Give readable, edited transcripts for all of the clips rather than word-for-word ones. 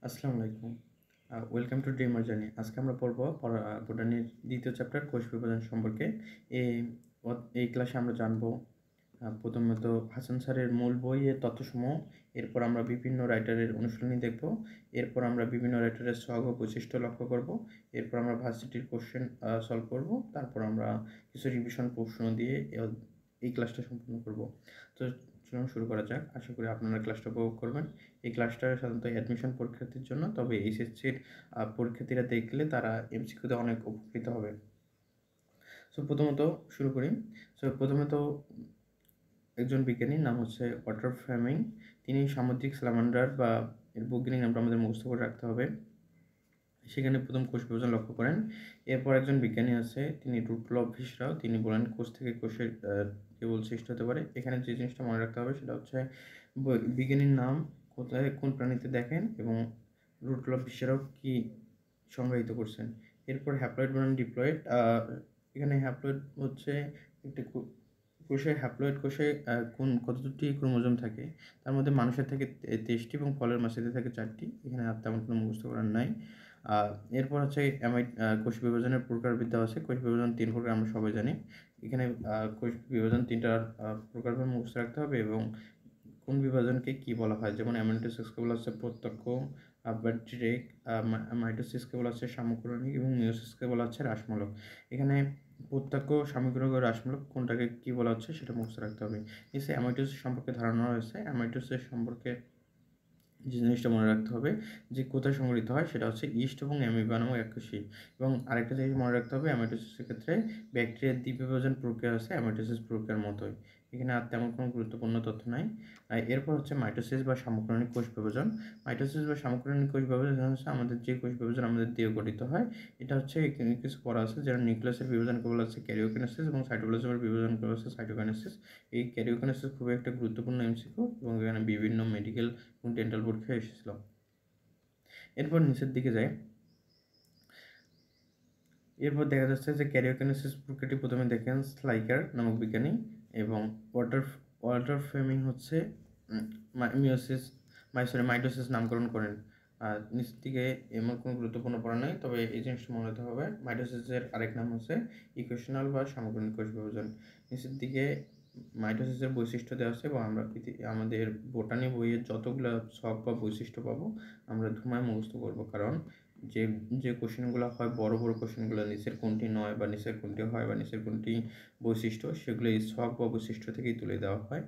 আসসালামু আলাইকুম। Welcome to dreamer journey. আজকে আমরা পড়ব বোটানির ২য় চ্যাপ্টার কোষ বিভাজন সম্পর্কে। এই এই ক্লাসে আমরা জানব প্রথমত হাসান স্যারের মূল বইয়ের তথ্যসমূহ। এরপর আমরা বিভিন্ন রাইটারের অনুশীলনী দেখব। এরপর আমরা বিভিন্ন রাইটারের সহগ ও বৈশিষ্ট্য লক্ষ্য করব। এরপর আমরা ভার্সিটির কোশ্চেন সলভ করব। তারপর আমরা কিছু রিভিশন প্রশ্ন দিয়ে এই ক্লাসটা সম্পূর্ণ করব। তো চলুন শুরু করা যাক। আশা করি আপনারা ক্লাসটা উপভোগ করবেন। এই ক্লাসটা সাধারণত অ্যাডমিশন পরীক্ষার্থীর জন্য, তবে এইচএসসির পরীক্ষার্থীরা দেখলে তারা এমসিকিউতে অনেক উপকৃত হবে। প্রথমত শুরু করি। প্রথমত একজন বিজ্ঞানীর নাম হচ্ছে ওয়াল্টার ফ্লেমিং। তিনি সামুদ্রিক স্যালামান্ডার বা এর বৈজ্ঞানিক নামটা আমাদের মুখস্থ করে রাখতে হবে। সেখানে প্রথম কোষ বিভাজন লক্ষ্য করেন। এরপর একজন বিজ্ঞানী আছে, তিনি রুডলফ ভিসরাও। তিনি বলেন কোষ থেকে কোষের কেবল সৃষ্টি হতে পারে। এখানে যে জিনিসটা মনে রাখতে হবে সেটা হচ্ছে বিজ্ঞানীর নাম, কোথায় কোন প্রাণীতে দেখেন, এবং রুডলফ ভিসরাও কি সংজ্ঞায়িত করছেন। এরপর হ্যাপ্লয়েড বনাম ডিপ্লয়েড। এখানে হ্যাপ্লয়েড হচ্ছে একটি কোষে কত দুটি ক্রোমোজোম থাকে। তার মধ্যে মানুষের থাকে 23টি এবং ফলের মাছিতে থাকে 4টি। এখানে আর তেমন কোনো মুখস্থ করার নাই। এরপর হচ্ছে কোষ বিভাজনের প্রকারবিদ্যা আছে। কোষ বিভাজন 3 প্রকার আমরা সবাই জানি। এখানে কোষ বিভাজন 3টার প্রকারভেদ মুখস্থ রাখতে হবে এবং কোন বিভাজনকে কী বলা হয়। যেমন অ্যামাইটোসিসকে বলা হচ্ছে প্রত্যক্ষ, ব্যাকটেরিক, মাইটোসিসকে বলা হচ্ছে সামগ্রিক এবং মিয়োসিসকে বলা হচ্ছে হ্রাসমূলক। এখানে প্রত্যক্ষ, সামগ্রিক ও হ্রাসমূলক কোনটাকে কী বলা হচ্ছে সেটা মুখস্থ রাখতে হবে। নিচে অ্যামাইটোসিস সম্পর্কে ধারণা রয়েছে। অ্যামাইটোসিস সম্পর্কে যে জিনিসটা মনে রাখতে হবে যে কোথায় সংগঠিত হয় সেটা হচ্ছে ইস্ট এবং অ্যামিবা নামক এককোষী। এবং আরেকটা জিনিস মনে রাখতে হবে, অ্যামাইটোসিসের ক্ষেত্রে ব্যাকটেরিয়ার দ্বিবিভাজন প্রক্রিয়া আছে অ্যামাইটোসিস প্রক্রিয়ার মতোই। এখানে আর তেমন কোনো গুরুত্বপূর্ণ তথ্য নাই। এরপর হচ্ছে মাইটোসিস বা সামগ্রিক কোষ বিভাজন। মাইটোসিস বা সামগ্রিক কোষ বিভাজন হচ্ছে আমাদের যে কোষ বিভাজন আমাদের দিয়ে গঠিত হয়। এটা হচ্ছে কিছু পড়া আছে, যেমন নিউক্লিয়াসের বিভাজনকে বলা হচ্ছে ক্যারিওকিনেসিস এবং সাইটোপ্লাজমের বিভাজনকে বলা হচ্ছে সাইটোকাইনেসিস। এই ক্যারিওকিনেসিস খুবই একটা গুরুত্বপূর্ণ এমসিকিউ এবং এখানে বিভিন্ন মেডিকেল এবং ডেন্টাল পরীক্ষায় এসেছিল। এরপর নিচের দিকে যাই। এরপর দেখা যাচ্ছে যে ক্যারিওকিনেসিস প্রক্রিয়াটি প্রথমে দেখেন স্লাইকার নামক বিজ্ঞানী, এবং ওয়াল্টার ফ্লেমিং হচ্ছে মাইটোসিস নামকরণ করেন। আর নিচের দিকে এমন কোনো গুরুত্বপূর্ণ পড়া নেই, তবে এই জিনিসটা মনে রাখতে হবে মাইটোসিসের আরেক নাম হচ্ছে ইকুয়েশনাল বা সামগ্রিক কোষ বিভাজন। নিচের দিকে মাইটোসিসের বৈশিষ্ট্য দেওয়া আছে, এবং আমরা আমাদের বোটানি বইয়ের যতগুলো ছক বা বৈশিষ্ট্য পাবো আমরা ধুমায় মুখস্থ করবো, কারণ যে যে কোশ্চেনগুলো হয় বড় বড় কোশ্চেনগুলো নিচের কোনটি নয় বা নিচের কোনটি হয় বা নিচের কোনটি বৈশিষ্ট্য, সেগুলো এই ছক বা বৈশিষ্ট্য থেকেই তুলে দেওয়া হয়।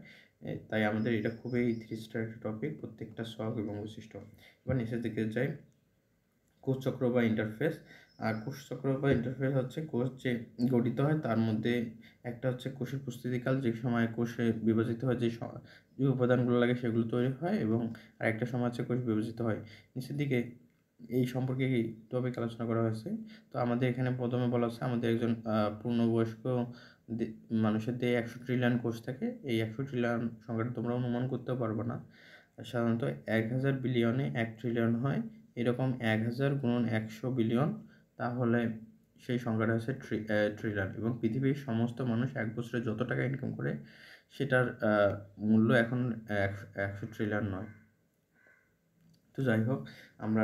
তাই আমাদের এটা খুবই 3 স্টার একটা টপিক, প্রত্যেকটা ছক এবং বৈশিষ্ট্য। এবার নিচের দিকে যাই। কোষচক্র বা ইন্টারফেস। আর কোষচক্র বা ইন্টারফেস হচ্ছে কোষ যে গঠিত হয় তার মধ্যে একটা হচ্ছে কোষের প্রস্তুতিকাল, যে সময় কোষে বিভাজিত হয়, যে উপাদানগুলো লাগে সেগুলো তৈরি হয়, এবং আরেকটা সময় হচ্ছে কোষ বিভাজিত হয়। নিচের দিকে এই সম্পর্কে এই টপিক আলোচনা করা হয়েছে। তো আমাদের এখানে প্রথমে বলা হচ্ছে আমাদের একজন পূর্ণবয়স্ক মানুষের দেহে 100 ট্রিলিয়ন কোষ থাকে। এই 100 ট্রিলিয়ন সংখ্যাটা তোমরা অনুমান করতেও পারবে না। সাধারণত 1000 বিলিয়নে 1 ট্রিলিয়ন হয়। এরকম 1000 গুণন 100 বিলিয়ন, তাহলে সেই সংখ্যাটা হচ্ছে ট্রিলিয়ন। এবং পৃথিবীর সমস্ত মানুষ এক বছরে যত টাকা ইনকাম করে সেটার মূল্য এখন 100 ট্রিলিয়ন নয়। তো যাই হোক, আমরা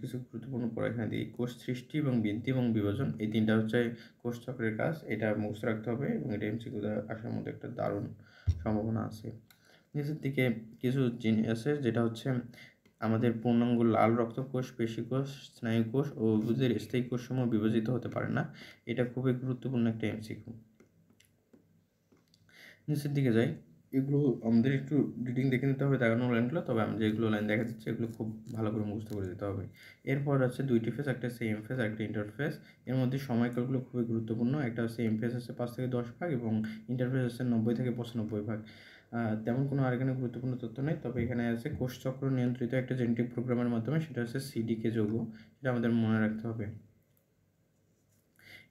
কিছু গুরুত্বপূর্ণ পড়া এখানে দিই। কোষ সৃষ্টি এবং বৃদ্ধি এবং বিভাজন, এই 3টা হচ্ছে কোষ চক্রের কাজ। এটা মুখস্থ রাখতে হবে এবং এটা এমসিকিউতে আসার মধ্যে একটা দারুণ সম্ভাবনা আছে। নিচের দিকে কিছু জিনিস আছে, যেটা হচ্ছে আমাদের পূর্ণাঙ্গ লাল রক্তকোষ, পেশিকোষ, স্নায়ুকোষ ও উদ্ভিদের স্থায়ী কোষসমূহ বিভাজিত হতে পারে না। এটা খুবই গুরুত্বপূর্ণ একটা এমসিকিউ। নিচের দিকে যাই। এগুলো আমাদের একটু রিডিং দেখে নিতে হবে দেখানো লাইনগুলো, তবে আমি যেগুলো লাইন দেখা যাচ্ছে এগুলো খুব ভালো করে মুখস্থ করে দিতে হবে। এরপর আছে 2টি ফেজ, একটা হচ্ছে এম ফেজ আর একটা ইন্টারফেজ। এর মধ্যে সময়কালগুলো খুবই গুরুত্বপূর্ণ। একটা হচ্ছে এম ফেজ হচ্ছে 5 থেকে 10 ভাগ এবং ইন্টারফেজ হচ্ছে 90 থেকে 95 ভাগ। তেমন কোনো আর এখানে গুরুত্বপূর্ণ তথ্য নেই, তবে এখানে আছে কোষচক্র নিয়ন্ত্রিত একটা জেনেটিক প্রোগ্রামের মাধ্যমে, সেটা হচ্ছে সিডিকে যৌগ, সেটা আমাদের মনে রাখতে হবে।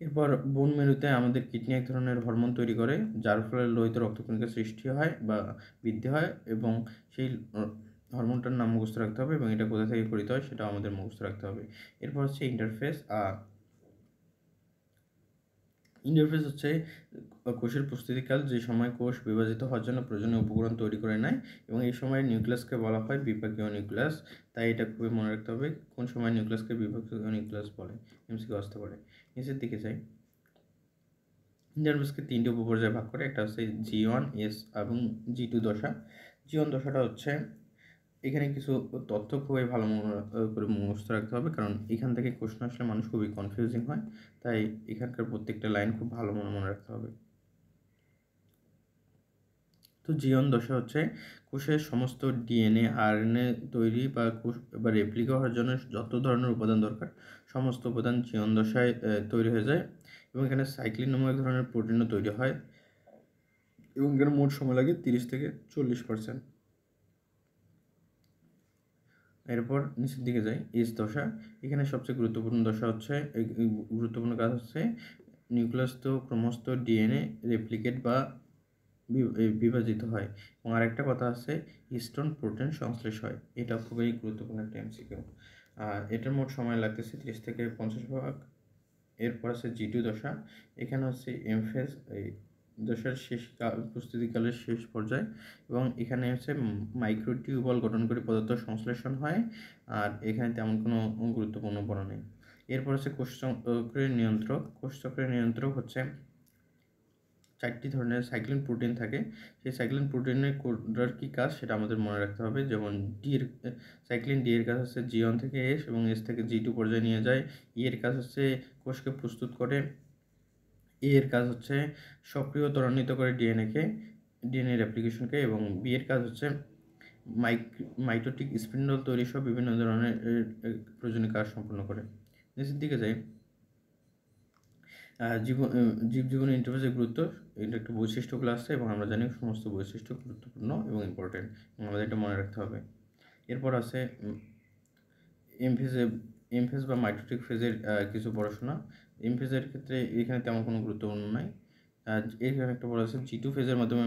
এরপর বোন মেরুতে আমাদের কিডনি এক ধরনের হরমোন তৈরি করে, যার ফলে লোহিত রক্তকণিকা সৃষ্টি হয় বা বৃদ্ধি হয়, এবং সেই হরমোনটার নাম মুখস্থ রাখতে হবে এবং এটা কোথা থেকে গঠিত হয় সেটাও আমাদের মুখস্থ রাখতে হবে। এরপর হচ্ছে ইন্টারফেস। ইন্টারফেস হচ্ছে কোষের প্রস্তুতিকাল, যে সময় কোষ বিভাজিত হওয়ার জন্য প্রয়োজনীয় উপকরণ তৈরি করে নেয়, এবং এই সময় নিউক্লিয়াসকে বলা হয় বিপাকীয় নিউক্লিয়াস। তাই এটা খুবই মনে রাখতে হবে, কোন সময় নিউক্লিয়াসকে বিপাকীয় নিউক্লিয়াস বলে, এমসিকিউ আসতে পারে। নিচের দিকে যাই। ইন্টারফেসকে 3টি উপপর্যায়ে ভাগ করে, একটা হচ্ছে G1, S এবং G2 দশা। G1 দশাটা হচ্ছে, এখানে কিছু তথ্য খুবই ভালো করে মুখস্থ রাখতে হবে, কারণ এখান থেকে কোশ্চেন আসলে মানুষ খুবই কনফিউজিং হয়, তাই এখানকার প্রত্যেকটা লাইন খুব ভালো মনে রাখতে হবে। তো G1 দশা হচ্ছে কোষের সমস্ত ডিএনএ, আরএনএ তৈরি বা কোষ বা রেপ্লিকা হওয়ার জন্য যত ধরনের উপাদান দরকার, সমস্ত উপাদান G1 দশায় তৈরি হয়ে যায়, এবং এখানে সাইক্লিন নামক এক ধরনের প্রোটিনও তৈরি হয়, এবং এখানে মোট সময় লাগে 30 থেকে 40%। এরপর নিচের দিকে যাই, এস দশা। এখানে সবচেয়ে গুরুত্বপূর্ণ দশা হচ্ছে, গুরুত্বপূর্ণ কাজ হচ্ছে নিউক্লিয়াসস্থ ক্রমস্থ ডিএনএ রেপ্লিকেট বা বিভাজিত হয়, এবং আরেকটা কথা আছে হিস্টোন প্রোটিন সংশ্লেষ হয়। এটা খুবই গুরুত্বপূর্ণ একটা এমসিকিউ। এটার মোট সময় লাগতেছে 30 থেকে 50 ভাগ। এরপর আছে G2 দশা। এখানে হচ্ছে এমফেজ এই দশার শেষ প্রস্তুতিকালের শেষ পর্যায়ে, এবং এখানে হচ্ছে মাইক্রোটিউবল গঠনকারী পদার্থ সংশ্লেষণ হয়, আর এখানে তেমন কোনো গুরুত্বপূর্ণ পড়া নেই। এরপর হচ্ছে কোষচক্রের নিয়ন্ত্রক। কোষচক্রের নিয়ন্ত্রক হচ্ছে 4টি ধরনের সাইক্লিন প্রোটিন থাকে। সেই সাইক্লিন প্রোটিনের কোনটার কী কাজ সেটা আমাদের মনে রাখতে হবে। যেমন সাইক্লিন ডি এর কাজ হচ্ছে G1 থেকে S এবং S থেকে G2 পর্যায়ে নিয়ে যায়। ই এর কাজ হচ্ছে কোষকে প্রস্তুত করে। এ এর কাজ হচ্ছে সক্রিয় ত্বরান্বিত করে ডিএনএ রেপ্লিকেশনকে, এবং বি এর কাজ হচ্ছে মাইটোটিক স্পিন্ডল তৈরি সহ বিভিন্ন ধরনের প্রয়োজনীয় কাজ সম্পন্ন করে। নিচের দিকে যাই। জীবজীবনের ইন্টারফেসের গুরুত্ব, এটা একটা বৈশিষ্ট্যগুলো আসছে, এবং আমরা জানি সমস্ত বৈশিষ্ট্য গুরুত্বপূর্ণ এবং ইম্পর্টেন্ট, এবং আমাদের এটা মনে রাখতে হবে। এরপর আছে এমফেজ বা মাইটোটিক ফেজের কিছু পড়াশোনা। এমফেজের ক্ষেত্রে এখানে তেমন কোনো গুরুত্বপূর্ণ নাই। এখানে একটা বলা আছে G2 ফেজের মাধ্যমে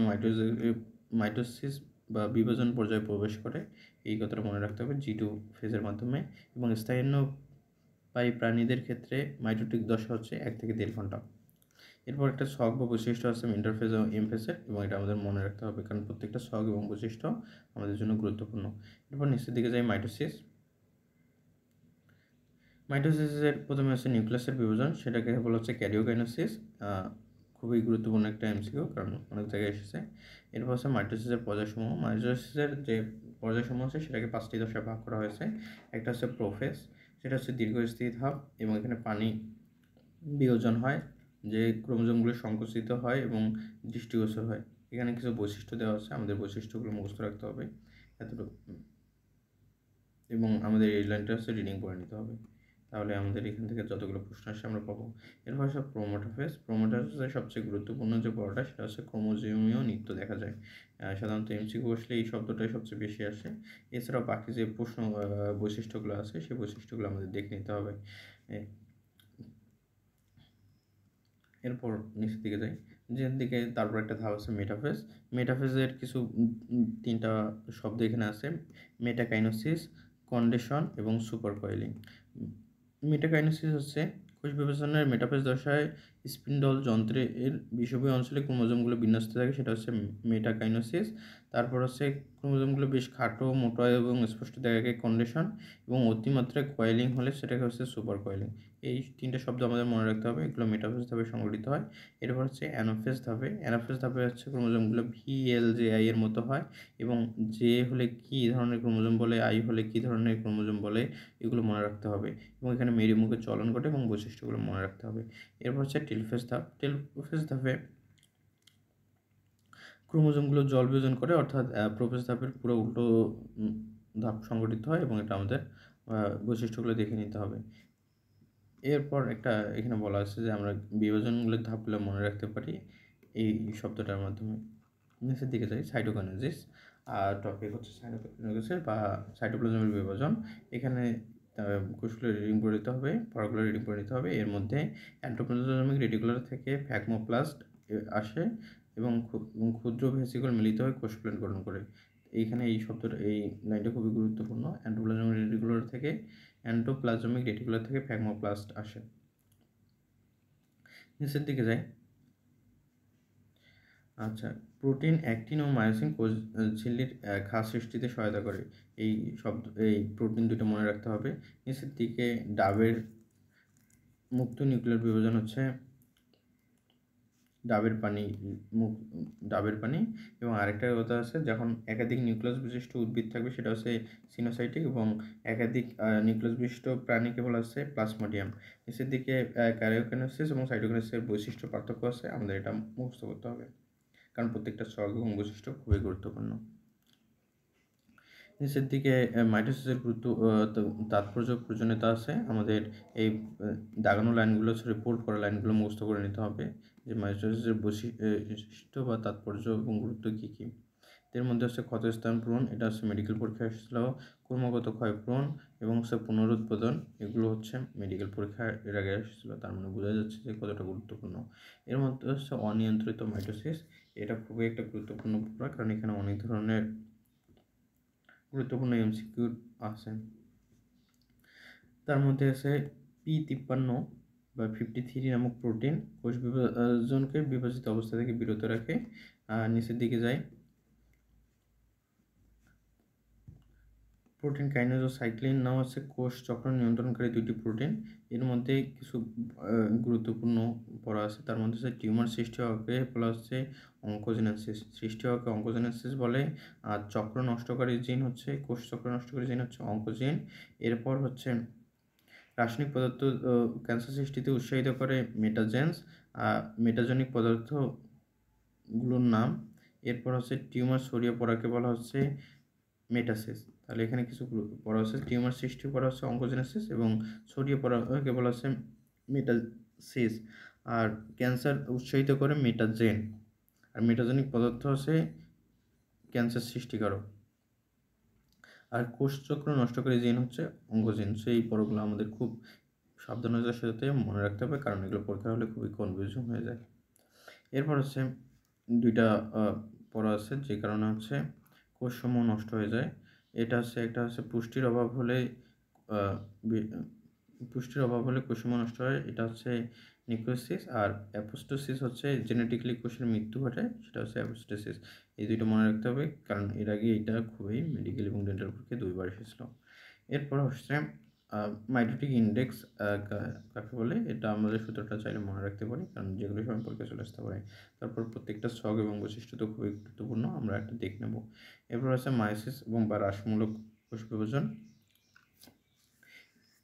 মাইটোসিস বা বিভাজন পর্যায়ে প্রবেশ করে, এই কথাটা মনে রাখতে হবে, G2 ফেজের মাধ্যমে। এবং স্তন্যপায়ী প্রাণীদের ক্ষেত্রে মাইটোটিক দশা হচ্ছে 1 থেকে 1.5 ঘন্টা। এরপর একটা ছক বা বৈশিষ্ট্য আছে ইন্টারফেজ এবং এমফেসের, এবং এটা আমাদের মনে রাখতে হবে, কারণ প্রত্যেকটা ছক এবং বৈশিষ্ট্য আমাদের জন্য গুরুত্বপূর্ণ। এরপর নিচের দিকে যাই, মাইটোসিসের প্রথমে হচ্ছে নিউক্লিয়াসের বিভাজন, সেটাকে বলা হচ্ছে ক্যারিওকাইনেসিস। খুবই গুরুত্বপূর্ণ একটা এমসিকিউ, কারণ অনেক জায়গায় এসেছে। এরপর হচ্ছে মাইটোসিসের পর্যায়সমূহ। মাইটোসিসের যে পর্যায়সমূহ আছে সেটাকে 5টি দশায় ভাগ করা হয়েছে। একটা হচ্ছে প্রোফেজ, সেটা হচ্ছে দীর্ঘস্থায়ী ধাপ, এবং এখানে পানি বিয়োজন হয়, যে ক্রোমোজোমগুলো সংকুচিত হয় এবং দৃষ্টিগোচর হয়। এখানে কিছু বৈশিষ্ট্য দেওয়া আছে, আমাদের বৈশিষ্ট্যগুলো মুখস্থ রাখতে হবে এতটুকু, এবং আমাদের এই লাইনটা হচ্ছে রিডিং করে নিতে হবে, তাহলে আমাদের এখান থেকে যতগুলো প্রশ্ন আসে আমরা পাবো। এরপর হচ্ছে প্রোমোটাফেজ। প্রোমোটাফেজের সবচেয়ে গুরুত্বপূর্ণ যে পড়াটা সেটা হচ্ছে ক্রোমোজোমীয় নৃত্য দেখা যায়। সাধারণত এমসিকিউ আসলে এই শব্দটাই সবচেয়ে বেশি আসে। এছাড়াও বাকি যে প্রশ্ন বৈশিষ্ট্যগুলো আছে সেই বৈশিষ্ট্যগুলো আমাদের দেখে নিতে হবে। এরপর নিচের দিকে যাই, নিচের দিকে তারপর একটা ধাপ আছে মেটাফেজ। মেটাফেজের কিছু 3টা শব্দ এখানে আছে, মেটাকাইনোসিস, কন্ডেশন এবং সুপার কয়েলিং। মেটাকাইনোসিস হচ্ছে কোষ বিভাজনের মেটাফেজ দশায় স্পিন্ডল যন্ত্রের বিষুবীয় অঞ্চলে ক্রোমোজোমগুলো বিন্যস্ত থাকে, সেটা হচ্ছে মেটাকাইনোসিস। তারপর হচ্ছে ক্রোমোজোমগুলো বেশ খাটো, মোটা এবং স্পষ্ট দেখা যায়, কন্ডেশন, এবং অতিমাত্রায় কয়েলিং হলে সেটাকে হচ্ছে সুপার কয়েলিং। এই 3টে শব্দ আমাদের মনে রাখতে হবে, এগুলো মেটাফেজ ধাপে সংগঠিত হয়। এরপর হচ্ছে অ্যানাফেজ ধাপে। অ্যানাফেজ ধাপে হচ্ছে ক্রোমোজোমগুলো VLJI এর মতো হয়, এবং জে হলে কী ধরনের ক্রোমোজোম বলে, আই হলে কী ধরনের ক্রোমোজোম বলে, এগুলো মনে রাখতে হবে, এবং এখানে মেরুমুখে চলন ঘটে এবং বৈশিষ্ট্যগুলো মনে রাখতে হবে। এরপর হচ্ছে টেলোফেজ ধাপ। টেলোফেজ ধাপে ক্রোমোজোমগুলো জল বিয়োজন করে, অর্থাৎ প্রোফেজ ধাপের পুরো উল্টো ধাপ সংগঠিত হয়, এবং এটা আমাদের বৈশিষ্ট্যগুলো দেখে নিতে হবে। এরপর একটা এখানে বলা আছে যে আমরা বিভাজনগুলোর ধাপগুলো মনে রাখতে পারি এই শব্দটার মাধ্যমে। নিচের দিকে যাই, সাইটোকাইনেসিস। টপিক হচ্ছে সাইটোকাইনেসিস বা সাইটোপ্লাজমের বিভাজন। এখানে কোষগুলো রিডিং করে নিতে হবে, পড়াগুলো রিডিং করে নিতে হবে। এর মধ্যে এন্ডোপ্লাজমিক রেটিকুলার থেকে ফ্যাগমোপ্লাস্ট আসে, এবং ক্ষুদ্র ভেসিকল মিলিত হয়ে কোষ প্লেট গঠন করে। এইখানে এই শব্দটা, এই লাইনটা খুবই গুরুত্বপূর্ণ। এন্ডোপ্লাজমিক রেটিকুলার থেকে ফ্যাগমোপ্লাস্ট আসে। নিচের দিকে যাই, আচ্ছা, প্রোটিন, অ্যাক্টিন ও মায়োসিন কোষ ঝিল্লির ঘা সৃষ্টিতে সহায়তা করে। এই প্রোটিন দুটো মনে রাখতে হবে। নিচের দিকে ডাবের মুক্ত নিউক্লিয়ার বিভাজন হচ্ছে ডাবের পানি ডাবের পানি, এবং আরেকটা কথা আছে, যখন একাধিক নিউক্লিয়াস বিশিষ্ট উদ্ভিদ থাকবে সেটা হচ্ছে সিনোসাইটিক, এবং একাধিক নিউক্লিয়াস বিশিষ্ট প্রাণীকে বলা হচ্ছে প্লাজমোডিয়াম। নিচের দিকে ক্যারিওকাইনেসিস এবং সাইটোকাইনেসিসের বৈশিষ্ট্য পার্থক্য আছে, আমাদের এটা মুখস্থ করতে হবে কারণ প্রত্যেকটা ছক এবং বৈশিষ্ট্য খুবই গুরুত্বপূর্ণ। নিচের দিকে মাইটোসিসের গুরুত্ব তাৎপর্য প্রয়োজনীয়তা আছে। আমাদের এই দাগানো লাইনগুলো রিপোর্ট করা লাইনগুলো মুখস্থ করে নিতে হবে যে মাইটোসিসের বৈশিষ্ট্য বা তাৎপর্য এবং গুরুত্ব কী কী। এর মধ্যে হচ্ছে ক্ষতস্থান পূরণ, এটা হচ্ছে মেডিকেল পরীক্ষায় এসেছিল। ক্রমাগত ক্ষয়পূরণ এবং হচ্ছে পুনরুৎপাদন, এগুলো হচ্ছে মেডিকেল পরীক্ষায় এর আগে এসেছিলো। তার মানে বোঝা যাচ্ছে যে কতটা গুরুত্বপূর্ণ। এর মধ্যে হচ্ছে অনিয়ন্ত্রিত মাইটোসিস, এটা খুবই একটা গুরুত্বপূর্ণ পড়া কারণ এখানে অনেক ধরনের গুরুত্বপূর্ণ এমসিকিউ আছে। তার মধ্যে আছে P53 বা 53 নামক প্রোটিন কোষ বিভাজনকে বিভাজিত অবস্থা থেকে বিরত রাখে। নিচের দিকে যায় প্রোটিন কাইনেজ ও সাইক্লিন নাম হচ্ছে কোষ চক্র নিয়ন্ত্রণকারী দুইটি প্রোটিন। এর মধ্যে কিছু গুরুত্বপূর্ণ পড়া আছে। তার মধ্যে হচ্ছে টিউমার সৃষ্টি হওয়াকে বলা হচ্ছে অঙ্কোজেনেসিস, সৃষ্টি হওয়াকে অঙ্কোজেনেসিস বলে। আর চক্র নষ্টকারী জিন হচ্ছে কোষ চক্র নষ্টকারী জিন হচ্ছে অঙ্কোজিন। এরপর হচ্ছে রাসায়নিক পদার্থ ক্যান্সার সৃষ্টিতে উৎসাহিত করে মেটাজেন্স, মেটাজেনিক পদার্থগুলোর নাম। এরপর হচ্ছে টিউমার ছড়িয়ে পড়াকে বলা হচ্ছে মেটাসিস। তাহলে এখানে কিছু পড়া হচ্ছে, টিউমার সৃষ্টি করা হচ্ছে অঙ্কোজেনেসিস এবং ছড়িয়ে পড়াকে বলা হচ্ছে মেটাসিস। আর ক্যান্সার উৎসাহিত করে মেটাজেন, আর মেটাজেনিক পদার্থ হচ্ছে ক্যান্সার সৃষ্টিকারক। আর কোষচক্র নষ্টকারী জিন হচ্ছে অঙ্কোজিন। সেই পড়াগুলো আমাদের খুব সাবধানতার সাথে মনে রাখতে হবে কারণ এগুলো পরীক্ষা হলে খুবই কনফিউশন হয়ে যায়। এরপর হচ্ছে দুইটা পড়া আছে যে কারণে হচ্ছে কোষসমূহ নষ্ট হয়ে যায়। এটা হচ্ছে একটা হচ্ছে পুষ্টির অভাব হলে কোষসমূহ নষ্ট হয়, এটা হচ্ছে নিক্রোসিস। আর অ্যাপোস্টোসিস হচ্ছে জেনেটিক্যালি কোষের মৃত্যু ঘটে, সেটা হচ্ছে অ্যাপোস্টোসিস। এই দুইটা মনে রাখতে হবে কারণ এর আগে এটা খুবই মেডিকেল এবং ডেন্টাল পরীক্ষায় দুইবার এসেছিল। এরপর হচ্ছে মাইটোটিক ইন্ডেক্স কাকে বলে, এটা আমাদের সূত্রটা চাইলে মনে রাখতে পারি কারণ যেগুলো সময় পরীক্ষা চলে আসতে পারে। তারপর প্রত্যেকটা ছক এবং বৈশিষ্ট্য তো খুবই গুরুত্বপূর্ণ, আমরা একটা দেখে নেব। এরপর আছে মায়োসিস এবং বা হ্রাসমূলক কোষ বিভাজন।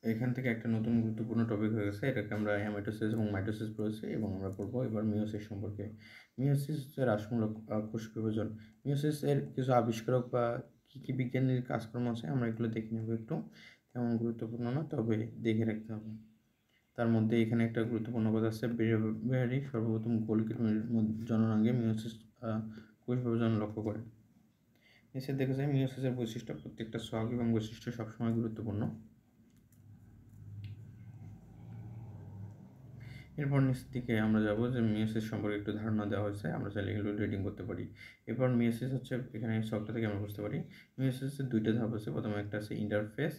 এখান থেকে একটা নতুন গুরুত্বপূর্ণ টপিক হয়ে গেছে, এটাকে আমরা হ্যামাটোসিস এবং মাইটোসিস পড়েছি এবং আমরা পড়বো এবার মিওসিস সম্পর্কে। মিওসিস হচ্ছে হ্রাসমূলক কোষ বিভাজন। মিওসিসের কিছু আবিষ্কারক বা কী বিজ্ঞানীর কাজকর্ম আছে আমরা এগুলো দেখে নেব একটু, তেমন গুরুত্বপূর্ণ না তবে দেখে রাখতে হবে। তার মধ্যে এখানে একটা গুরুত্বপূর্ণ কথা আছে, বেহারি সর্বপ্রথম গোলকির জননাঙ্গে মিওসিস কোষ বিভাজন লক্ষ্য করে। নিচে দেখা যায় মিওসিসের বৈশিষ্ট্য, প্রত্যেকটা ছক এবং বৈশিষ্ট্য সবসময় গুরুত্বপূর্ণ। এরপর নিচের দিকে আমরা যাব যে মিওসিস সম্পর্কে একটু ধারণা দেওয়া হয়েছে, আমরা চাইলে এগুলো রিডিং করতে পারি। এরপর মিওসিস হচ্ছে এখানে ছকটা থেকে আমরা বুঝতে পারি মিওসিসের দুইটা ধাপ আছে। প্রথমে একটা আছে ইন্টারফেস,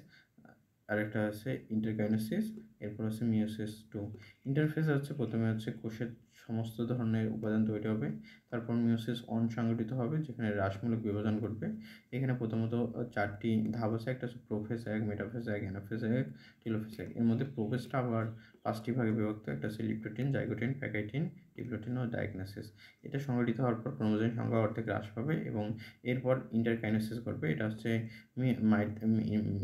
আরেকটা আছে ইন্টারকাইনেসিস, এরপর হচ্ছে মিওসিস 2। ইন্টারফেস হচ্ছে প্রথমে হচ্ছে কোষের সমস্ত ধরনের উপাদান তৈরি হবে, তারপর মিওসিস 1 সংগঠিত হবে যেখানে হ্রাসমূলক বিভাজন ঘটবে। এখানে প্রথমত 4টি ধাপ আছে, একটা হচ্ছে প্রোফেজ 1, মেটাফেজ 1, অ্যানাফেজ 1, টেলোফেজ 1। এর মধ্যে প্রোফেজটা আবার 5টি ভাগে বিভক্ত, একটা হচ্ছে লিপ্টোটিন, জাইগোটিন, প্যাকাইটিন, ডিপ্লোটিন ও ডায়াগনোসিস। এটা সংগঠিত হওয়ার পর ক্রোমোজোম সংখ্যা অর্ধেক হ্রাস পাবে এবং এরপর ইন্টারকাইনেসিস ঘটবে। এটা হচ্ছে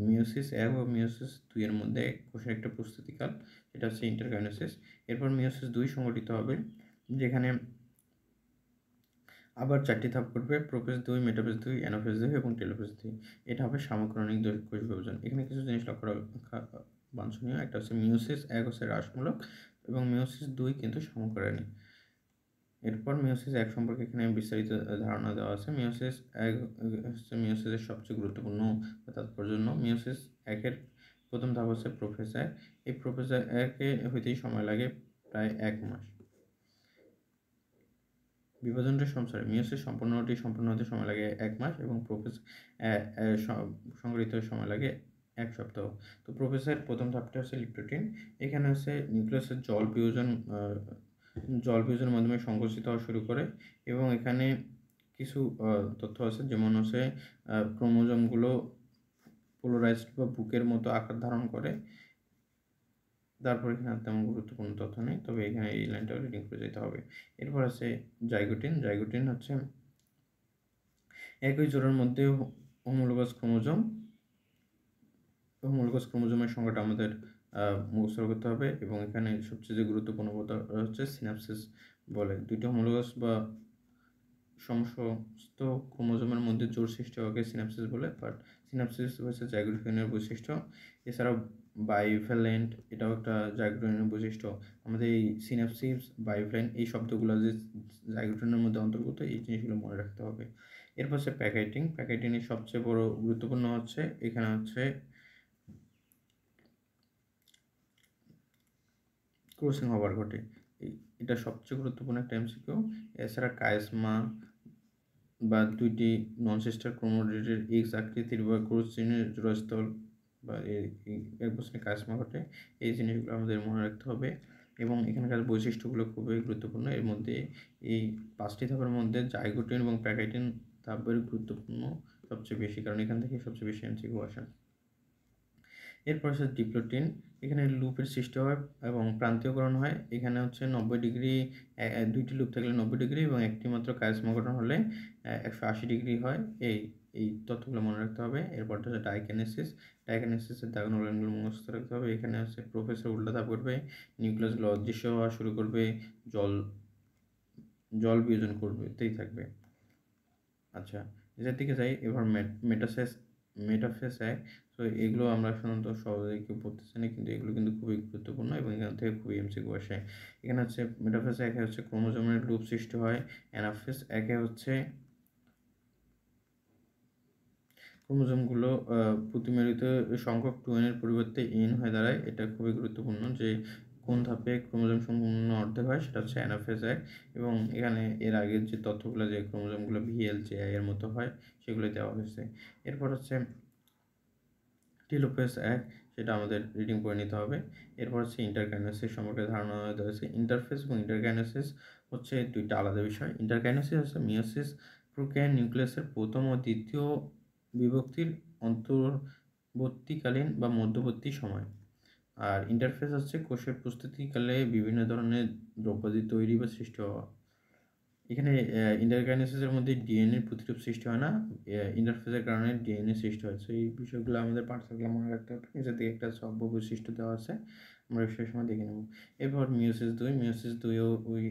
মিওসিস 1 ও মিওসিস 2 এর মধ্যে কোষের একটা প্রস্তুতিকাল, এটা হচ্ছে ইন্টারকাইনেসিস। এরপর মিওসিস 2 সংগঠিত হবে যেখানে আবার 4টি ধাপ ঘটবে, প্রোফেজ 2, মেটাফেজ 2, অ্যানাফেজ 2 এবং টেলোফেজ 2। এটা হবে সামক্রমিক কোষ বিভাজন। এখানে কিছু জিনিস লক্ষ্য রাখা বাঞ্ছনীয়, একটা হচ্ছে মিওসিস 1 হচ্ছে হ্রাসমূলক এবং মিওসিস 2 কিন্তু সমকালীন। এরপর মিওসিস 1 সম্পর্কে এখানে বিস্তারিত ধারণা দেওয়া আছে। মিওসিস 1 হচ্ছে মিওসিসের সবচেয়ে গুরুত্বপূর্ণ তাৎপর্যপূর্ণ। মিওসিস 1 এর প্রথম ধাপ হচ্ছে প্রোফেজ 1। এই প্রোফেজ 1 হইতেই সময় লাগে প্রায় 1 মাস। বিভাজনটি মিওসিস সম্পূর্ণ হতে সময় লাগে 1 মাস এবং প্রোফেজ সংগঠিত সময় লাগে 1 সপ্তাহ। তো প্রোফেজের প্রথম ধাপটা হচ্ছে লিপ্টোটিন। এখানে হচ্ছে নিউক্লিয়াসের জল বিয়োজন জল বিয়োজনের মাধ্যমে সংকুচিত হওয়া শুরু করে এবং এখানে কিছু তথ্য আছে, যেমন হচ্ছে ক্রোমোজোমগুলো পোলারাইজড বা বুকের মতো আকার ধারণ করে। তারপর এখানে আর তেমন গুরুত্বপূর্ণ তথ্য নেই, তবে এখানে এই লাইনটাও রিডিং করে যেতে হবে। এরপর আছে জাইগোটিন। জাইগোটিন হচ্ছে একই জোড়ার মধ্যে হোমোলোগাস ক্রোমোজোমের সংখ্যাটা আমাদের মুখস্থ করতে হবে এবং এখানে সবচেয়ে যে গুরুত্বপূর্ণ কথা হচ্ছে সিনাপসিস বলে। দুইটা হোমোলোগাস বা সমস্ত ক্রোমোজোমের মধ্যে জোড় সৃষ্টি হওয়াকে সিনাপসিস বলে, বাট সিনাপসিস হচ্ছে জাইগোটিনের বৈশিষ্ট্য। এছাড়াও বাইভ্যালেন্ট, এটাও একটা জাইগোটিনের বৈশিষ্ট্য। আমাদের এই সিনাপসিস, বাইভ্যালেন্ট এই শব্দগুলো যে জাইগোটিনের মধ্যে অন্তর্গত, এই জিনিসগুলো মনে রাখতে হবে। এরপর হচ্ছে প্যাকেটিং। প্যাকেটিংয়ের সবচেয়ে বড় গুরুত্বপূর্ণ হচ্ছে এখানে হচ্ছে ক্রসিং ওভার ঘটে। এটা সবচেয়ে গুরুত্বপূর্ণ একটা এমসিকিউ। এছাড়া কাইসমা বা দুইটি নন সিস্টার ক্রোমোজোমের এক্স আকৃতির বা ক্রোসিনের জোড়াস্থল বা এক বছরে কাইসমা ঘটে। এই জিনিসগুলো আমাদের মনে রাখতে হবে এবং এখানকার বৈশিষ্ট্যগুলো খুবই গুরুত্বপূর্ণ। এর মধ্যে এই 5টি ধাপের মধ্যে জাইগোটিন এবং প্যাকেটিন ধাপের গুরুত্বপূর্ণ সবচেয়ে বেশি, কারণ এখান থেকে সবচেয়ে বেশি এমসিকিউ আসে। এরপর হচ্ছে ডিপ্লোটিন। এখানে লুপের সৃষ্টি হয় এবং প্রান্তীয়করণ হয়। এখানে হচ্ছে 90 ডিগ্রি, দুইটি লুপ থাকলে 90 ডিগ্রি এবং একটি মাত্র কাইসমা গঠন হলে 180 ডিগ্রি হয়। এই তথ্যগুলো মনে রাখতে হবে। এরপরটা হচ্ছে ডাইকাইনেসিস। ডাইকাইনেসিসের দাগানোর লাইনগুলো মুখস্থ রাখতে হবে। এখানে হচ্ছে প্রোফেসর উল্টা ধাপ করবে, নিউক্লিয়াসগুলো অদৃশ্য হওয়া শুরু করবে, জল বিয়োজন করতেই থাকবে। আচ্ছা, এটার দিকে যাই। এবার মেটাফেস এক। তো এগুলো আমরা সাধারণত সহজে কেউ পড়তেছে না, কিন্তু এগুলো কিন্তু খুবই গুরুত্বপূর্ণ এবং এখান থেকে খুবই এমসিকিউ আসে। এখানে হচ্ছে মেটাফেস একে হচ্ছে ক্রোমোজোমের লুপ সৃষ্টি হয়। অ্যানাফেস একে হচ্ছে ক্রোমোজোমগুলো প্রতিমেরুতে সংখ্যক 2n এর পরিবর্তে n হয়ে দাঁড়ায়। এটা খুবই গুরুত্বপূর্ণ যে কোন ধাপে ক্রোমোজোম সম্পূর্ণ অর্ধেক হয়, সেটা হচ্ছে অ্যানাফেজ এক। এবং এখানে এর আগের যে তথ্যগুলো যে ক্রোমোজোমগুলো VLJI এর মতো হয় সেগুলো দেওয়া হয়েছে। এরপর হচ্ছে টেলোফেজ এক, সেটা আমাদের রিডিং করে নিতে হবে। এরপর হচ্ছে ইন্টারকাইনেসিস সম্পর্কে ধারণা দেওয়া হয়েছে। ইন্টারফেস এবং ইন্টারকাইনেসিস হচ্ছে দুইটা আলাদা বিষয়। ইন্টারকাইনেসিস হচ্ছে মিয়োসিস প্রক্রিয়ায় নিউক্লিয়াসের প্রথম ও দ্বিতীয় বিভক্তির অন্তর্বর্তীকালীন বা মধ্যবর্তী সময়। আর ইন্টারফেস হচ্ছে কোষের প্রস্তুতিকালে বিভিন্ন ধরনের দ্রব্যাদি তৈরি বা সৃষ্টি হওয়া। এখানে ইন্টারকাইনেসিসের মধ্যে ডিএনএর প্রতিরূপ সৃষ্টি হয় না, ইন্টারফেসের কারণে ডিএনএ সৃষ্টি হয়। এই বিষয়গুলো আমাদের পার্থক্য মনে রাখতে হবে। নিচের দিকে একটা সভ্য বৈশিষ্ট্য দেওয়া আছে, আমরা সেই সময় দেখে নেব। এরপর মিওসিস দুইও ওই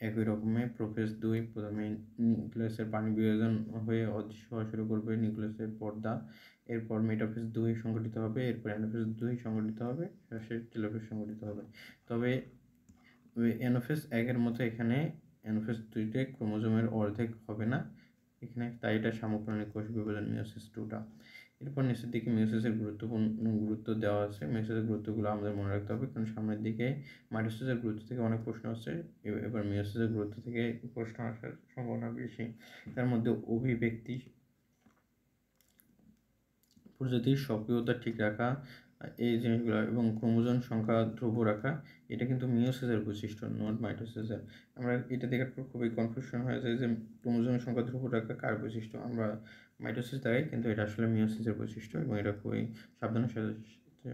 একই রকমের। প্রোফেজ দুই, প্রথমে নিউক্লিয়াসের পানি বিয়োজন হয়ে অদৃশ্য হওয়া শুরু করবে নিউক্লিয়াসের পর্দা। এরপর মেটাফেজ দুই সংগঠিত হবে, এরপর অ্যানাফেজ দুই সংগঠিত হবে, শেষে টেলোফেজ সংগঠিত হবে। তবে অ্যানাফেজ একের মতো এখানে অ্যানাফেজ দুইতে ক্রোমোজোমের অর্ধেক হবে না এখানে, তাই এটা সামগ্রিক কোষ বিভাজন মিওসিস টুটা। এরপর নিচের দিকে মিওসিসের গুরুত্ব দেওয়া আছে। মিওসিসের গুরুত্বগুলো আমাদের মনে রাখতে হবে, কারণ সামনের দিকে মাইটোসিসের গুরুত্ব থেকে অনেক প্রশ্ন আসছে। এবার মিওসিসের গুরুত্ব থেকে প্রশ্ন আসার সম্ভাবনা বেশি। তার মধ্যে অভিব্যক্তি প্রজাতির সক্রিয়তা ঠিক রাখা, এই জিনিসগুলো এবং ক্রোমোজোম সংখ্যা ধ্রুব রাখা, এটা কিন্তু মিওসিসের বৈশিষ্ট্য, নট মাইটোসিসের। আমরা এটা দেখার পর খুবই কনফিউশন হয়ে যায় যে ক্রোমোজোমের সংখ্যা ধ্রুব রাখা কার বৈশিষ্ট্য। আমরা মাইটোসিস দেখাই, কিন্তু এটা আসলে মিওসিসের বৈশিষ্ট্য এবং এটা খুবই সাবধানের সাথে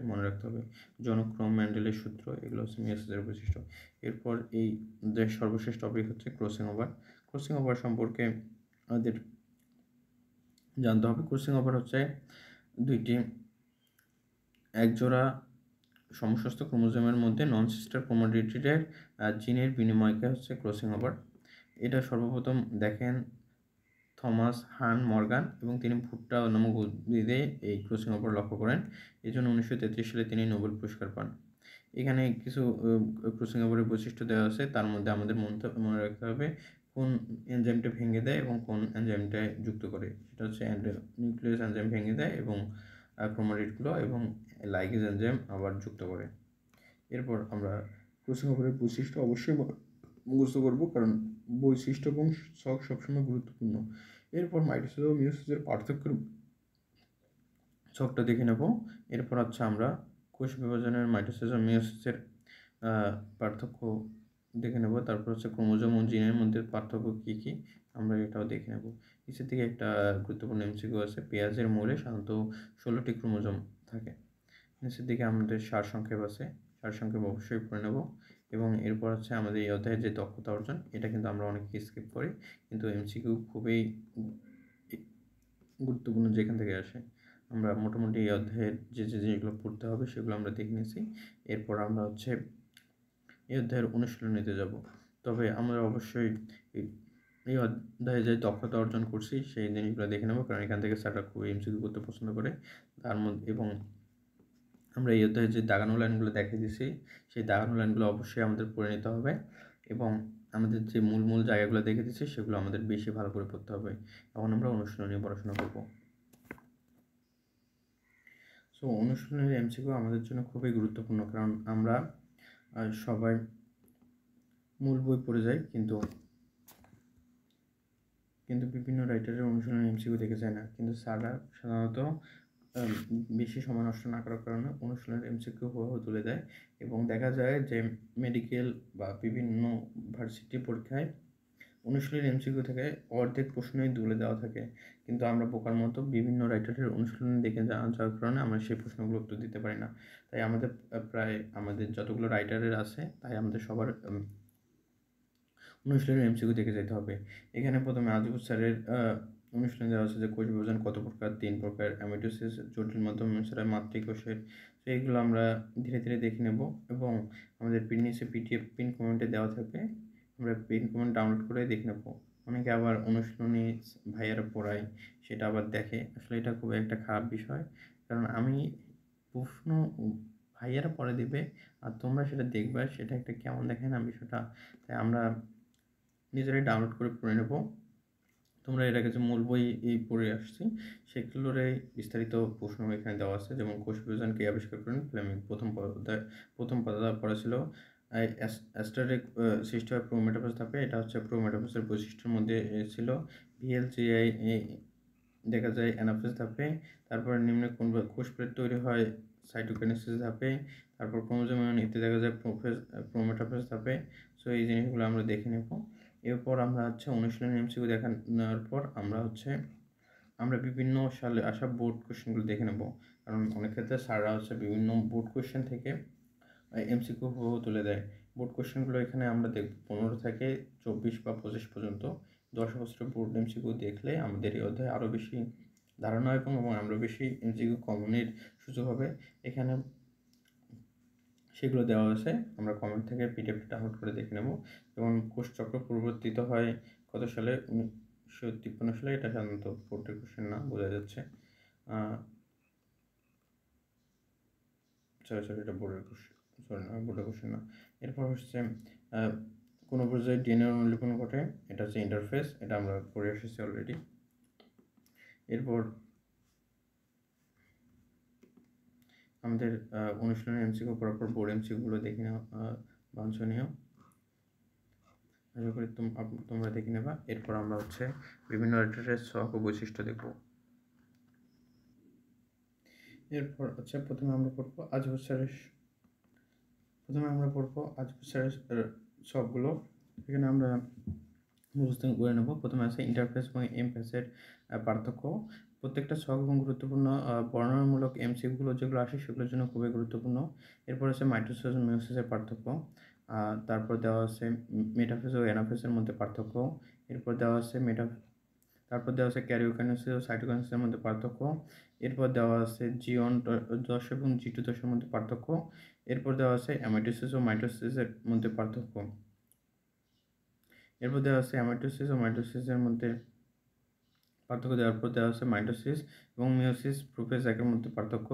মনে রাখতে হবে। জনক্রম, ম্যান্ডেলের সূত্র, এগুলো হচ্ছে মিওসিসের বৈশিষ্ট্য। এরপর এই যে সর্বশেষ টপিক হচ্ছে ক্রসিং ওভার। ক্রসিং ওভার সম্পর্কে আমাদের জানতে হবে। ক্রসিং ওভার হচ্ছে দুইটি একজোড়া সমস্ত ক্রোমোজোমের মধ্যে নন সিস্টার ক্রোমোডিটির জিনের বিনিময়কে হচ্ছে ক্রসিং ওভার। এটা সর্বপ্রথম দেখেন থমাস হান মর্গান এবং তিনি ভুট্টা নামক উদ্ভিদে এই ক্রসিং ওভার লক্ষ্য করেন। এই জন্য 1933 সালে তিনি নোবেল পুরস্কার পান। এখানে কিছু ক্রসিং ওভারের বৈশিষ্ট্য দেওয়া আছে, তার মধ্যে আমাদের মনে রাখতে হবে কোন এনজাইমটা ভেঙে দেয় এবং কোন এনজাইমটা যুক্ত করে। সেটা হচ্ছে নিউক্লিয়াস এনজাইম ভেঙে দেয় এবং ক্রোমাটিডগুলো এবং লাইগেজ এনজাইম আবার যুক্ত করে। এরপর আমরা ক্রসিং ওভারের বৈশিষ্ট্য অবশ্যই মুখস্থ করব, কারণ বৈশিষ্ট্য এবং ছক সবসময় গুরুত্বপূর্ণ। এরপর মাইটোসিস ও মিওসিসের পার্থক্যের ছকটা দেখে নেব। এরপর হচ্ছে আমরা কোষ বিভাজনের মাইটোসিস ও মিওসিসের পার্থক্য দেখে নেব। তারপর হচ্ছে ক্রোমোজোম ও জিনের মধ্যে পার্থক্য কী কী আমরা এটাও দেখে নেব। নিচের দিকে একটা গুরুত্বপূর্ণ এমসিকিউ আছে, পেঁয়াজের মূলে সাধারণত 16টি ক্রোমোজোম থাকে। নিচের দিকে আমাদের সারসংক্ষেপ আছে, সারসংক্ষেপ অবশ্যই পড়ে নেব। এবং এরপর হচ্ছে আমাদের এই অধ্যায়ের যে দক্ষতা অর্জন, এটা কিন্তু আমরা অনেকে স্কিপ করি, কিন্তু এমসিকিউ খুবই গুরুত্বপূর্ণ যেখান থেকে আসে। আমরা মোটামুটি এই অধ্যায়ের যে জিনিসগুলো পড়তে হবে সেগুলো আমরা দেখে নিয়েছি। এরপর আমরা হচ্ছে এই অধ্যায়ের অনুশীলনীতে যাব। তবে আমরা অবশ্যই এই অধ্যায়ে যে দক্ষতা অর্জন করছি সেই জিনিসগুলো দেখে নেব, কারণ এখান থেকে স্যাররা খুবই এমসিকিউ করতে পছন্দ করে। তার মধ্যে এবং আমরা এই অধ্যায়ে যে দাগানো লাইনগুলো দেখিয়ে দিয়েছি সেই দাগানো লাইনগুলো অবশ্যই আমাদের পড়ে নিতে হবে, এবং আমাদের যে মূল জায়গাগুলো দেখে দিচ্ছি সেগুলো আমাদের বেশি ভালো করে পড়তে হবে। এখন আমরা অনুশীলনী পড়াশোনা করব। সো অনুশীলনের এমসিকিউ আমাদের জন্য খুবই গুরুত্বপূর্ণ, কারণ আমরা সবাই মূল বই পড়ে যাই, কিন্তু বিভিন্ন রাইটারের অনুশীলনের এমসিকিউ দেখে যায় না। কিন্তু স্যাররা সাধারণত বেশি সময় নষ্ট না করার কারণে অনুশীলনের এমসিকিউ হুবহু তুলে দেয়, এবং দেখা যায় যে মেডিকেল বা বিভিন্ন ভার্সিটি পরীক্ষায় অনুশীলনের এমসিকিউ থেকে অর্ধেক প্রশ্নই তুলে দেওয়া থাকে, কিন্তু আমরা বোকার মতো বিভিন্ন রাইটারের অনুশীলনী দেখে যাওয়ার কারণে আমরা সেই প্রশ্নগুলো উত্তর দিতে পারি না। তাই আমাদের প্রায় আমাদের যতগুলো রাইটারের আছে তাই আমাদের সবার অনুশীলনের এমসিকিউ দেখে যেতে হবে। এখানে প্রথমে আজিবুর স্যারের অনুশীলন দেওয়া আছে যে কোষ বিভাজন কত প্রকার, 3 প্রকার, অ্যামিটোসিস, জটিল মধ্যম ছাড়া মাতৃকোষের। তো এইগুলো আমরা ধীরে ধীরে দেখে নেব, এবং আমাদের নিচে পিডিএফ পিন কমেন্টে দেওয়া থাকবে, আমরা পিন কমেন্ট ডাউনলোড করে দেখে নেব। অনেকে আবার অনুশীলনী ভাইয়ারা পড়ায় সেটা আবার দেখে, আসলে এটা খুব একটা খারাপ বিষয়, কারণ আমি প্রশ্ন ভাইয়ারা পড়ে দিবে আর তোমরা সেটা দেখবে, সেটা একটা কেমন দেখে না বিষয়টা। তাই আমরা নিজেরাই ডাউনলোড করে পড়ে নেব। তোমরা এর আগে যে মূল বই পড়ে আসছি সেগুলোরই বিস্তারিত প্রশ্ন এখানে দেওয়া আছে, যেমন কোষ বিভাজন কে আবিষ্কার করেন? ফ্লেমিং। প্রথম পদার্থ পড়া ছিল অ্যাস্টারিক সৃষ্টি হয় প্রোমেটাফেজ ধাপে, এটা হচ্ছে প্রোমেটাফেজের বৈশিষ্ট্যের মধ্যে ছিল। ভিএলজিআই দেখা যায় অ্যানাফেজ ধাপে। তারপর নিম্নে কোন কোষপ্রেড তৈরি হয় সাইটোকাইনেসিস ধাপে। তারপর ক্রোমোজোম ইত্যাদি দেখা যায় প্রোমেটাফেজ ধাপে। সো এই জিনিসগুলো আমরা দেখে নেব। এরপর আমরা হচ্ছে অনুশীলনী এমসিকিউ দেখানোর পর আমরা বিভিন্ন সালে আসা বোর্ড কোশ্চেনগুলো দেখে নেব, কারণ অনেক ক্ষেত্রে স্যাররা হচ্ছে বিভিন্ন বোর্ড কোশ্চেন থেকে এমসিকিউ তুলে দেয়। বোর্ড কোশ্চেনগুলো এখানে আমরা দেখব 15 থেকে 24 বা 25 পর্যন্ত। 10 বছরের বোর্ড এমসিকিউ দেখলে আমাদের এই অধ্যায়ে আরও বেশি ধারণা এবং আমরা বেশি এমসিকিউ কমনের সুযোগ হবে। এখানে সেগুলো দেওয়া আছে, আমরা কমেন্ট থেকে পিডিএফটা ডাউনলোড করে দেখে নেব। যেমন কোষচক্র পরিবর্তিত হয় কত সালে? 1953 সালে। এটা সাধারণত বোর্ডের কোশ্চেন না, বোঝা যাচ্ছে। সরি এটা বোর্ডের কোশ্চেন না। এরপর হচ্ছে কোনো পর্যায়ে ডিএনএ অনুলিপন ঘটে, এটা হচ্ছে ইন্টারফেস, এটা আমরা পড়ে এসেছি অলরেডি। এরপর আমাদের অনুশীলনের এমসিকিউ পড়ার পর বোর্ড এমসিকিউগুলো দেখে নেওয়া বাঞ্ছনীয়, আশা করি তোমরা দেখে নেবা। এরপর আমরা হচ্ছে বিভিন্ন রাইটারের ছক ও বৈশিষ্ট্য দেখব। এরপর হচ্ছে প্রথমে আমরা পড়বো আজিবুর স্যারের ছকগুলো। এখানে আমরা মুখস্থ করে নেব। প্রথমে আছে ইন্টারফেস এবং এমফেসের পার্থক্য। প্রত্যেকটা ছক এবং গুরুত্বপূর্ণ বর্ণনামূলক এমসিকিউগুলো যেগুলো আসে সেগুলোর জন্য খুবই গুরুত্বপূর্ণ। এরপর আছে মাইটোসিস ও মিয়োসিসের পার্থক্য। তারপর দেওয়া আছে মেটাফেজ ও অ্যানাফেজের মধ্যে পার্থক্য। এরপর দেওয়া আছে তারপর দেওয়া আছে ক্যারিওকাইনেসিস ও সাইটোকাইনেসিসের মধ্যে পার্থক্য। এরপর দেওয়া আছে G1 দশা এবং G2 দশার মধ্যে পার্থক্য। এরপর দেওয়া আছে অ্যামাইটোসিস ও মাইটোসিসের মধ্যে পার্থক্য। এরপর দেওয়া আছে অ্যামাইটোসিস ও মাইটোসিসের মধ্যে পার্থক্য দেওয়ার পর দেওয়া আছে মাইটোসিস এবং মিওসিস প্রোফেজ একের মধ্যে পার্থক্য।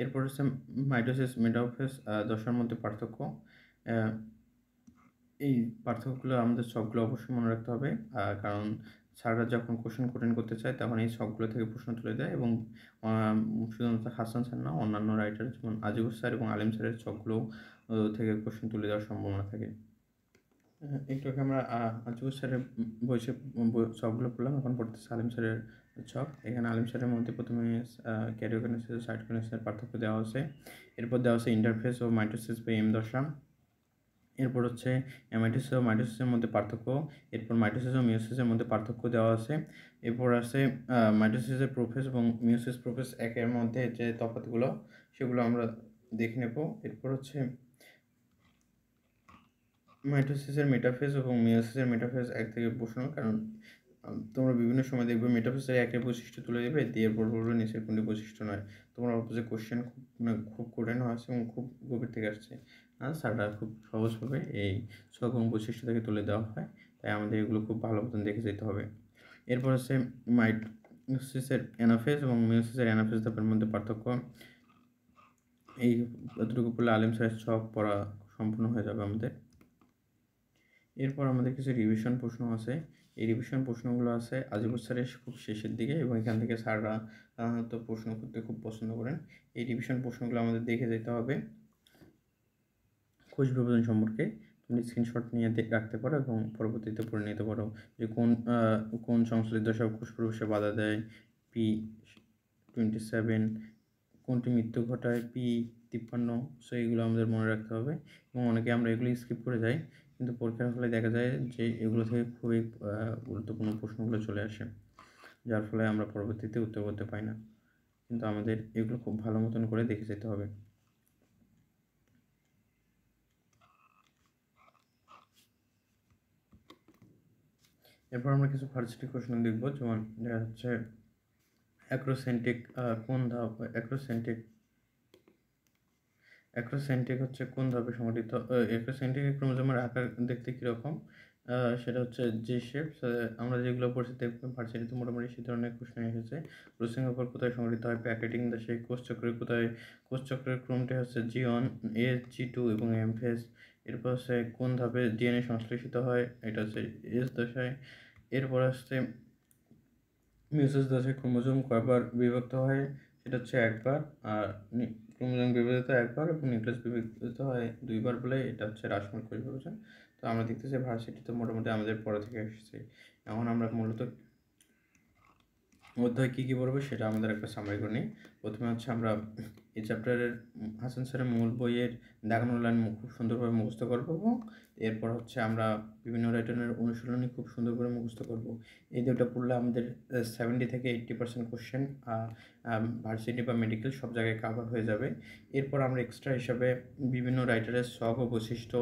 এরপর হচ্ছে মাইটোসিস মেটাফেজ দশার মধ্যে পার্থক্য। এই পার্থক্যগুলো আমাদের সবগুলো অবশ্যই মনে রাখতে হবে, কারণ স্যাররা যখন কোশ্চেন কঠিন করতে চায় তখন এই সবগুলো থেকে প্রশ্ন তুলে দেয়, এবং শুধুমাত্র হাসান স্যার না, অন্যান্য রাইটার যেমন আজিবুর স্যার এবং আলিম স্যারের সবগুলো থেকে কোশ্চেন তুলে দেওয়ার সম্ভাবনা থাকে। একটু আগে আমরা আজিবুর স্যারের সবগুলো পড়লাম, এখন পড়তেছে আলিম স্যারের ছক। এখানে আলিম স্যারের মধ্যে প্রথমে ক্যারিওকাইনেসিস ও সাইটোকাইনেসিসের পার্থক্য দেওয়া আছে। এরপর দেওয়া আছে ইন্টারফেস ও মাইটোসিস বা এম দশা। এরপর হচ্ছে মাইটোসিস ও মাইটোসিসের মধ্যে পার্থক্য, এরপর মাইটোসিস ও মিওসিসের মধ্যে পার্থক্য দেওয়া আছে। এরপর আছে মাইটোসিসের প্রোফেজ এবং মিওসিস প্রোফেজ একের মধ্যে যে তফাৎগুলো সেগুলো আমরা দেখে নেব। এরপর হচ্ছে মাইটোসিসের মেটাফেজ এবং মিওসিসের মেটাফেজ এক থেকে প্রশ্ন, কারণ তোমরা বিভিন্ন সময় দেখবে মেটাফেজের একের বৈশিষ্ট্য তুলে দেবে দিয়ে এরপর বলবে নিচের কোনটি বৈশিষ্ট্য নয়। তোমরা ভাবো যে কোশ্চেন খুব কঠিন আসছে এবং খুব গভীর থেকে আসছে, আর স্যাররা খুব সহজভাবে এই ছক এবং বৈশিষ্ট্য থেকে তুলে দেওয়া হয়, তাই আমাদের এগুলো খুব ভালো মতন দেখে যেতে হবে। এরপর হচ্ছে মাইটোসিসের অ্যানাফেজ এবং মিওসিসের অ্যানাফেজ ধাপের মধ্যে পার্থক্য। এই এতটুকু পড়লে আলিম স্যারের ছক পড়া সম্পূর্ণ হয়ে যাবে আমাদের। এরপর আমাদের কিছু রিভিশন প্রশ্ন আছে। এই রিভিশন প্রশ্নগুলো আছে আজিবুর স্যারের খুব শেষের দিকে এবং এখান থেকে স্যাররা সাধারণত প্রশ্ন করতে খুব পছন্দ করেন। এই রিভিশন প্রশ্নগুলো আমাদের দেখে যেতে হবে। কোষ বিভাজন সম্পর্কে তুমি স্ক্রিনশট নিয়ে রাখতে পারো এবং পরবর্তীতে পড়ে নিতে পারো যে কোন সংশ্লিষ্ট দশা কোষ প্রবেশে বাধা দেয়, P27, কোনটি মৃত্যু ঘটায়, P53। সো এইগুলো আমাদের মনে রাখতে হবে এবং অনেকে আমরা এগুলি স্কিপ করে যাই, কিন্তু পরীক্ষার ফলে দেখা যায় যে এগুলো থেকে খুবই গুরুত্বপূর্ণ প্রশ্নগুলো চলে আসে, যার ফলে আমরা পরবর্তীতে উত্তর করতে পাই না, কিন্তু আমাদের এগুলো খুব ভালো মতন করে দেখে যেতে হবে। এরপর আমরা কিছু ভার্সিটি কোশ্চেন দেখব, যেমন হচ্ছে অ্যাক্রোসেন্ট্রিক কোন ধাপ, অ্যাক্রোসেন্ট্রিক হচ্ছে কোন ধাপে সংগঠিত, অ্যাক্রোসেন্ট্রিক ক্রোমোজোমের আকার দেখতে কীরকম, সেটা হচ্ছে যে শেপ। আমরা যেগুলো পড়ছি দেখবেন ভার্সিটিতে মোটামুটি সে ধরনের প্রশ্ন এসেছে। প্রসেসিংয়ের উপর কোথায় সংগঠিত হয়, প্যাকেটিং দেশে কোষচক্রের কোথায়, কোষচক্রের ক্রমটি হচ্ছে G1, G2 এবং M ফেজ। এরপর হচ্ছে কোন ধাপে ডিএনএ সংশ্লেষিত হয়, এটা হচ্ছে S দশায়। এরপর আসছে মিওসিস দশায় ক্রোমোজোম কয়বার বিভক্ত হয়, সেটা হচ্ছে একবার, আর ক্রোমোজোম বিভাজিত একবার এবং নিউক্লিয়াস বিভাজিত হয় দুইবার বলে এটা হচ্ছে রাশমোল কোষ বিভাজন। তো আমরা দেখতেছি ভার্সিটিতে মোটামুটি আমাদের পড়া থেকে এসেছে। এখন আমরা মূলত অধ্যায় কী কী পড়বো সেটা আমাদের একটা সামারি করে নিই। প্রথমে হচ্ছে আমরা এই চ্যাপ্টারের হাসান স্যারের মূল বইয়ের দেখানো লাইন খুব সুন্দরভাবে মুখস্থ করবো এবং এরপর হচ্ছে আমরা বিভিন্ন রাইটারের অনুশীলনী খুব সুন্দর করে মুখস্থ করবো। এই দুটো পড়লে আমাদের 70 থেকে 80% কোশ্চেন ভার্সিটি বা মেডিকেল সব জায়গায় কাভার হয়ে যাবে। এরপর আমরা এক্সট্রা হিসাবে বিভিন্ন রাইটারের ছক ও বৈশিষ্ট্য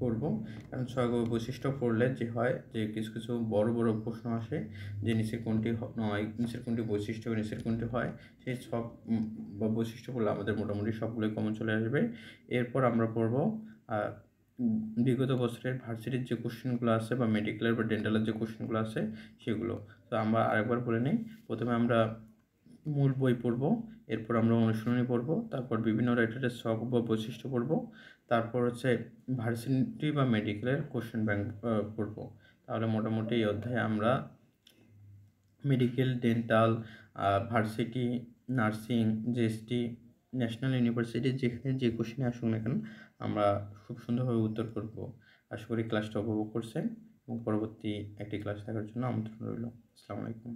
পড়ব, কারণ ছক ও বৈশিষ্ট্য পড়লে যে হয় যে কিছু কিছু বড় বড় প্রশ্ন আসে যে নিচের কোনটি নয়, নিচের কোনটি বৈশিষ্ট্য, নিচের কোনটি হয়, সেই ছক বা বৈশিষ্ট্য পড়লে আমাদের মোটামুটি সবগুলোই কমন চলে আসবে। এরপর আমরা পড়ব বিগত বছরের ভার্সিটির যে কোশ্চেনগুলো আছে বা মেডিকেলের বা ডেন্টালের যে কোশ্চেনগুলো আছে সেগুলো। তো আমরা আরেকবার বলে নিই। প্রথমে আমরা মূল বই পড়ব, এরপর আমরা অনুশীলনী পড়ব, তারপর বিভিন্ন রাইটারের ছক বা বৈশিষ্ট্য পড়ব, তারপর হচ্ছে ভার্সিটি বা মেডিকেলের কোশ্চেন ব্যাংক পড়ব। তাহলে মোটামুটি এই অধ্যায়ে আমরা medical, dental, varsity, nursing, GST, national university যেখানে যে কোশ্চেনে আসুক না কেন আমরা খুব সুন্দরভাবে উত্তর করব। আশা করি ক্লাসটা উপভোগ করছেন এবং পরবর্তী একটি ক্লাস দেখার জন্য আমন্ত্রণ রইল। আসসালামু আলাইকুম।